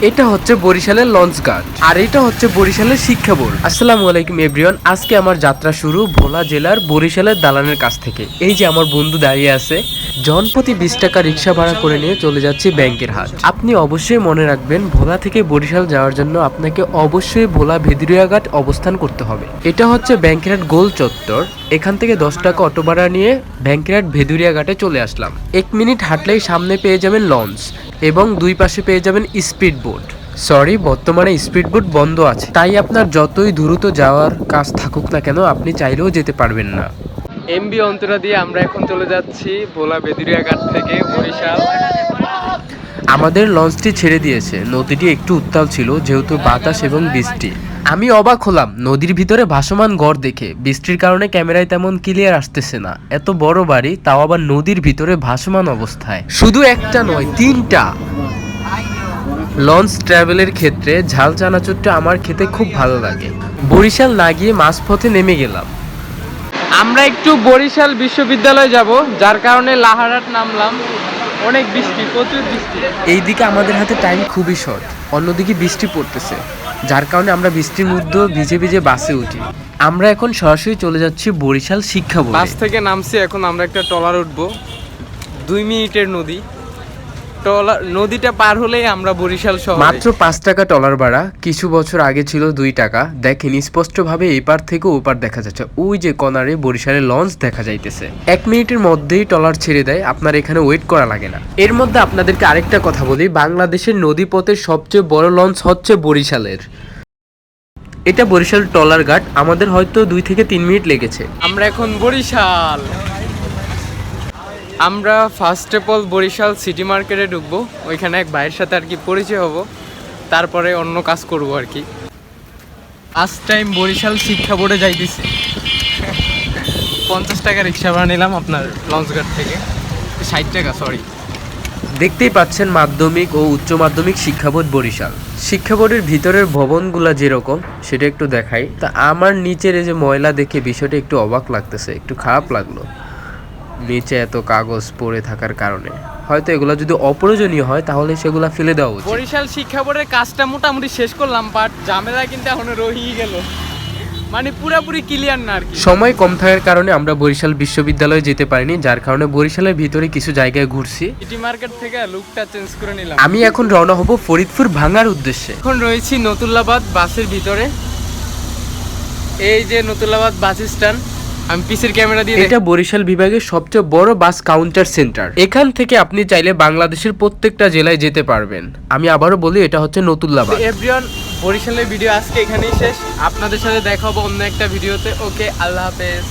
এটা হচ্ছে বরিশালের লঞ্চ ঘাট আর এটা হচ্ছে বরিশালের শিক্ষা বোর্ড। আসসালামু আলাইকুম এভরিওয়ান, আজকে আমার যাত্রা শুরু ভোলা জেলার বরিশালের দালানের কাছ থেকে। এই যে আমার বন্ধু দাঁড়িয়ে আছে, জনপ্রতি 20 টাকা রিক্সা ভাড়া করে নিয়ে চলে যাচ্ছি ব্যাংকের হাট। আপনি অবশ্যই মনে রাখবেন, ভোলা থেকে বরিশাল যাওয়ার জন্য আপনাকে অবশ্যই ভোলা ভেদুরিয়া ঘাট অবস্থান করতে হবে। এটা হচ্ছে ব্যাংকের হাট গোল চত্বর। এখান থেকে 10 টাকা অটো ভাড়া নিয়ে ব্যাংকের হাট ভেদুরিয়া ঘাটে চলে আসলাম। 1 মিনিট হাঁটলেই সামনে পেয়ে যাবেন লঞ্চ এবং দুই পাশে পেয়ে যাবেন স্পিড বোট। সরি, বর্তমানে স্পিড বোট বন্ধ আছে, তাই আপনার যতই দ্রুত যাওয়ার কাজ থাকুক না কেন আপনি চাইলেও যেতে পারবেন না। এমবি অন্তরা দিয়ে আমরা এখন চলে যাচ্ছি ভোলা বেদুরিয়া ঘাট থেকে বরিশাল। আমাদের লঞ্চটি ছেড়ে দিয়েছে। নদীটি একটু উত্তাল ছিল যেহেতু বাতাস এবং বৃষ্টি। আমি অবাক হলাম নদীর ভিতরে ভাসমান গড় দেখে। বৃষ্টির কারণে ক্যামেরায় তেমন ক্লিয়ার আসতেছে না। এত বড় বাড়ি, তাও আবার নদীর ভিতরে ভাসমান অবস্থায়। শুধু একটা নয়, 3টা। লঞ্চ ট্রাভেলের ক্ষেত্রে ঝাল চানাচুরটা আমার খেতে খুব ভালো লাগে। বরিশাল না গিয়ে মাঝপথে নেমে গেলাম। আমরা একটু বরিশাল বিশ্ববিদ্যালয় যাব, যার কারণে লাহারাট নামলাম। অনেক বৃষ্টি, প্রচুর বৃষ্টি। এইদিকে আমাদের হাতে টাইম খুবই শর্ট, অন্যদিকে বৃষ্টি পড়তেছে, যার কারণে আমরা বৃষ্টির মধ্যে ভিজে ভিজে বাসে উঠি। আমরা এখন সরাসরি চলে যাচ্ছি বরিশাল শিক্ষা বোর্ডে। বাস থেকে নামছি, এখন আমরা একটা ট্রলার উঠবো। 2 মিনিটের নদী। নদীটা পার হলেই আমরা বরিশাল শহরে। মাত্র 5 টাকা ট্রলার ভাড়া। কিছু বছর আগে ছিল 2 টাকা। দেখেন স্পষ্টভাবে এপার থেকে ওপার দেখা যাচ্ছে। ওই যে কর্নারে বরিশালের লঞ্চ দেখা যাইতেছে। 1 মিনিটের মধ্যেই ট্রলার ছেড়ে দেয়, আপনার এখানে ওয়েট করা লাগে না। এর মধ্যে আপনাদেরকে আরেকটা কথা বলি, বাংলাদেশের নদীপথের সবচেয়ে বড় লঞ্চ হচ্ছে বরিশালের। এটা বরিশাল ট্রলার ঘাট। আমাদের হয়তো 2 থেকে 3 মিনিট লেগেছে। আমরা এখন বরিশাল। আমরা first of all Barishal city মার্কেটে ঢুকবো। ওইখানে এক ভাইয়ের সাথে আর কি পরিচয় হব, তারপরে অন্য কাজ করব আর কি। ফার্স্ট টাইম বরিশাল শিক্ষা বোর্ডে যাইতেছি। 50 টাকা রিক্সা ভাড়া নিলাম আপনার লঞ্চঘাট থেকে। 60 টাকা, সরি। দেখতেই পাচ্ছেন মাধ্যমিক ও উচ্চ মাধ্যমিক শিক্ষা বোর্ড বরিশাল। শিক্ষা বোর্ডের ভিতরের ভবনগুলা যেরকম সেটা একটু দেখাই। তা আমার নিচের এই যে ময়লা দেখে বিষয়টা একটু অবাক লাগতেছে, একটু খারাপ লাগলো। নিচে এত কাগজ পড়ে থাকার কারণে হয়তো এগুলো যদি অপ্রয়োজনীয় হয় তাহলে সেগুলো ফেলে দেওয়া উচিত। বরিশাল শিক্ষা বোর্ডের কাজটা মোটামুটি শেষ করলাম, বাট ঝামেলা কিন্তু এখনো রয়েই গেল, মানে পুরোপুরি ক্লিয়ার না আর কি। সময় কম থাকার কারণে আমরা বরিশাল বিশ্ববিদ্যালয়ে যেতে পারিনি, যার কারণে বরিশালের ভিতরে কিছু জায়গায় ঘুরছি। সিটি মার্কেট থেকে লুকটা চেঞ্জ করে নিলাম। আমি এখন রওনা হব ফরিদপুর ভাঙার উদ্দেশ্যে। এখন রয়েছি নতুল্লাবাদ বাসের ভিতরে। এই যে নতুল্লাবাদ বাস স্ট্যান্ড। আমি পিসের ক্যামেরা দিয়ে। এটা বরিশাল বিভাগের সবচেয়ে বড় বাস কাউন্টার সেন্টার। এখান থেকে আপনি চাইলে বাংলাদেশের প্রত্যেকটা জেলায় যেতে পারবেন। আমি আবারও বলি, এটা হচ্ছে নতুল্লাবাদ। এভরিওয়ান, বরিশালের ভিডিও আজকে এখানেই শেষ। আপনাদের সাথে দেখা হবে অন্য একটা ভিডিওতে। ওকে, আল্লাহ হাফেজ।